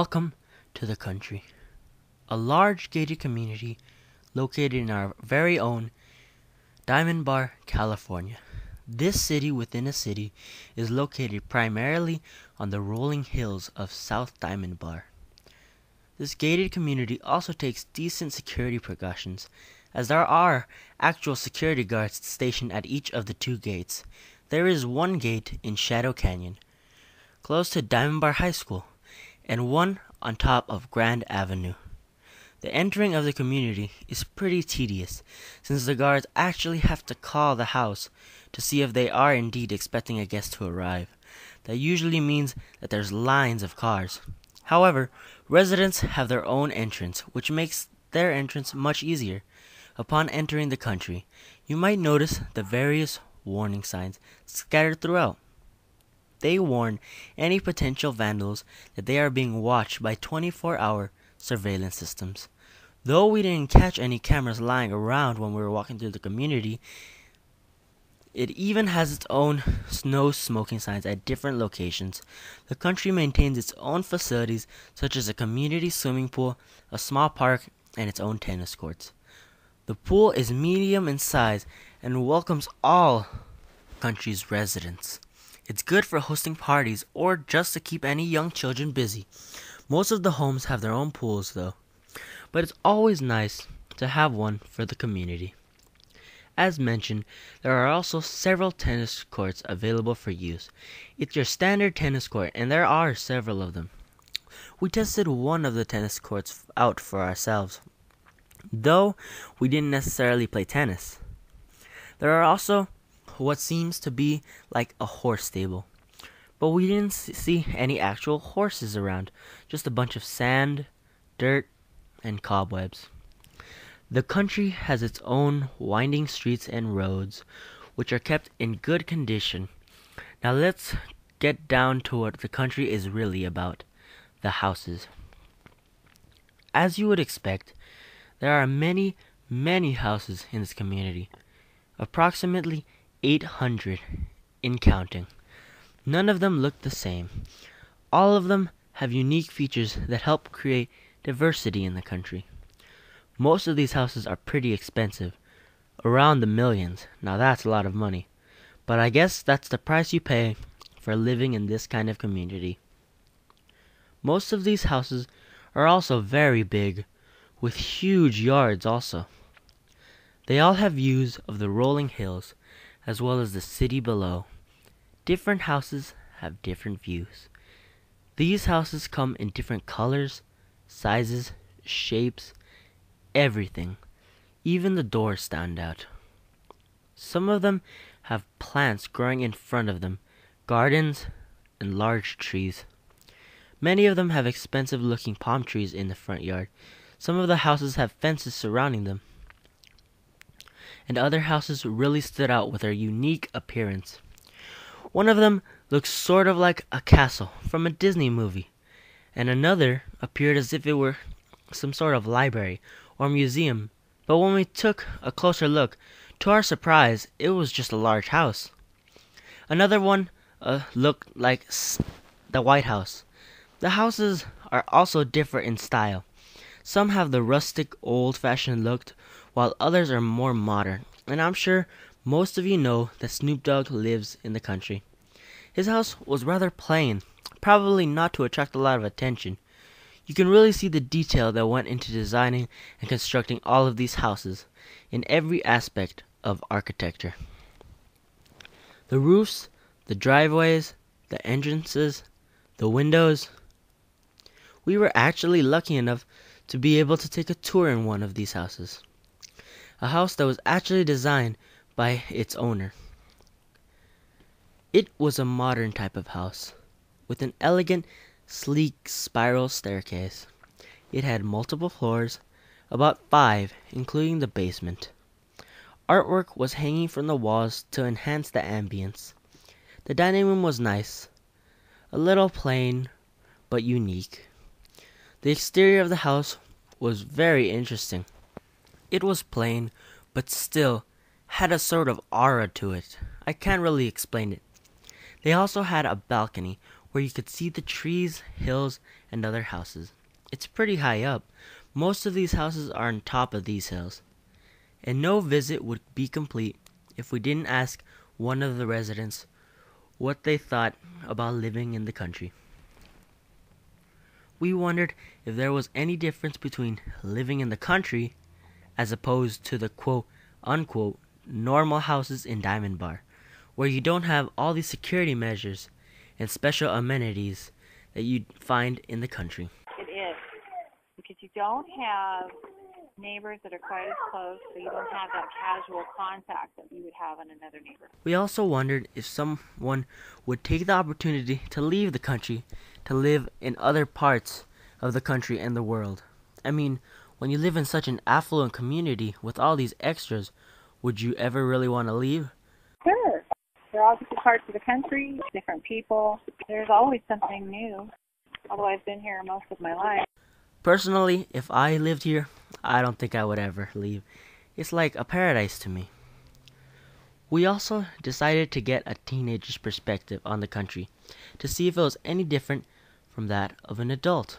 Welcome to the country, a large gated community located in our very own Diamond Bar, California. This city within a city is located primarily on the rolling hills of South Diamond Bar. This gated community also takes decent security precautions, as there are actual security guards stationed at each of the two gates. There is one gate in Shadow Canyon, close to Diamond Bar High School, and one on top of Grand Avenue. The entering of the community is pretty tedious, since the guards actually have to call the house to see if they are indeed expecting a guest to arrive. That usually means that there's lines of cars. However, residents have their own entrance, which makes their entrance much easier. Upon entering the country, you might notice the various warning signs scattered throughout. They warn any potential vandals that they are being watched by 24-hour surveillance systems. Though we didn't catch any cameras lying around when we were walking through the community, it even has its own no smoking signs at different locations. The country maintains its own facilities, such as a community swimming pool, a small park, and its own tennis courts. The pool is medium in size and welcomes all country's residents. It's good for hosting parties or just to keep any young children busy. Most of the homes have their own pools though, but it's always nice to have one for the community. As mentioned, there are also several tennis courts available for use. It's your standard tennis court, and there are several of them. We tested one of the tennis courts out for ourselves, though we didn't necessarily play tennis. There are also what seems to be like a horse stable, but we didn't see any actual horses around, just a bunch of sand, dirt, and cobwebs. The country has its own winding streets and roads, which are kept in good condition. Now let's get down to what the country is really about, the houses. As you would expect, there are many houses in this community, approximately 800 in counting. None of them look the same. All of them have unique features that help create diversity in the country. Most of these houses are pretty expensive, around the millions. Now that's a lot of money, but I guess that's the price you pay for living in this kind of community. Most of these houses are also very big, with huge yards also. They all have views of the rolling hills, as well as the city below. Different houses have different views. These houses come in different colors, sizes, shapes, everything. Even the doors stand out. Some of them have plants growing in front of them, gardens, and large trees. Many of them have expensive looking palm trees in the front yard. Some of the houses have fences surrounding them, and other houses really stood out with their unique appearance. One of them looks sort of like a castle from a Disney movie, and another appeared as if it were some sort of library or museum. But when we took a closer look, to our surprise, it was just a large house. Another one looked like the White House. The houses are also different in style. Some have the rustic, old-fashioned look, while others are more modern. And I'm sure most of you know that Snoop Dogg lives in the country. His house was rather plain, probably not to attract a lot of attention. You can really see the detail that went into designing and constructing all of these houses in every aspect of architecture. The roofs, the driveways, the entrances, the windows. We were actually lucky enough to be able to take a tour in one of these houses. A house that was actually designed by its owner. It was a modern type of house, with an elegant, sleek spiral staircase. It had multiple floors, about 5, including the basement. Artwork was hanging from the walls to enhance the ambience. The dining room was nice, a little plain, but unique. The exterior of the house was very interesting. It was plain, but still had a sort of aura to it. I can't really explain it. They also had a balcony where you could see the trees, hills, and other houses. It's pretty high up. Most of these houses are on top of these hills. And no visit would be complete if we didn't ask one of the residents what they thought about living in the country. We wondered if there was any difference between living in the country as opposed to the quote unquote normal houses in Diamond Bar, where you don't have all these security measures and special amenities that you'd find in the country. It is, because you don't have neighbors that are quite as close, so you don't have that casual contact that you would have in another neighborhood. We also wondered if someone would take the opportunity to leave the country to live in other parts of the country and the world. I mean, when you live in such an affluent community with all these extras, would you ever really want to leave? Sure. There are all different parts of the country, different people. There's always something new, although I've been here most of my life. Personally, if I lived here, I don't think I would ever leave. It's like a paradise to me. We also decided to get a teenager's perspective on the country to see if it was any different from that of an adult.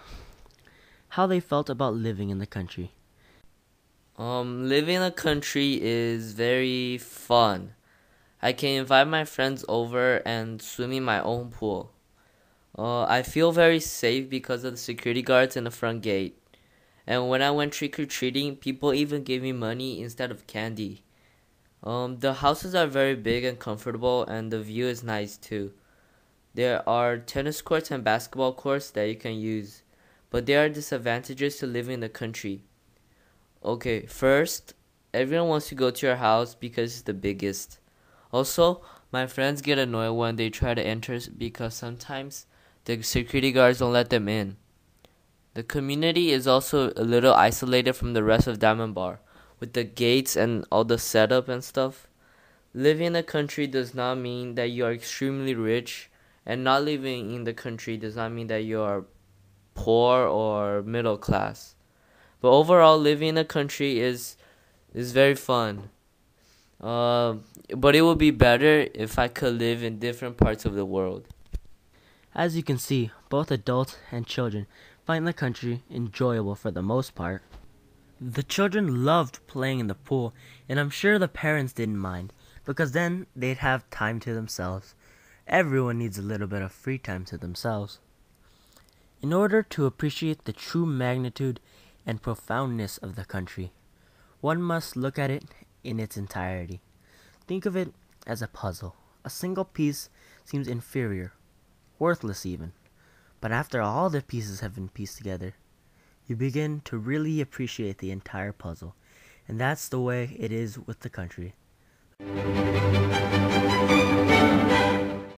How they felt about living in the country. Living in the country is very fun. I can invite my friends over and swim in my own pool. I feel very safe because of the security guards in the front gate. And when I went trick-or-treating, people even gave me money instead of candy. The houses are very big and comfortable, and the view is nice too. There are tennis courts and basketball courts that you can use, but there are disadvantages to living in the country. Okay, first, everyone wants to go to your house because it's the biggest. Also, my friends get annoyed when they try to enter because sometimes the security guards don't let them in. The community is also a little isolated from the rest of Diamond Bar, with the gates and all the setup and stuff. Living in the country does not mean that you are extremely rich, and not living in the country does not mean that you are poor or middle class. But overall, living in the country is very fun. But it would be better if I could live in different parts of the world. As you can see, both adults and children find the country enjoyable for the most part. The children loved playing in the pool, and I'm sure the parents didn't mind, because then they'd have time to themselves. Everyone needs a little bit of free time to themselves. In order to appreciate the true magnitude and profoundness of the country, one must look at it in its entirety. Think of it as a puzzle. A single piece seems inferior, worthless even. But after all the pieces have been pieced together, you begin to really appreciate the entire puzzle. And that's the way it is with the country.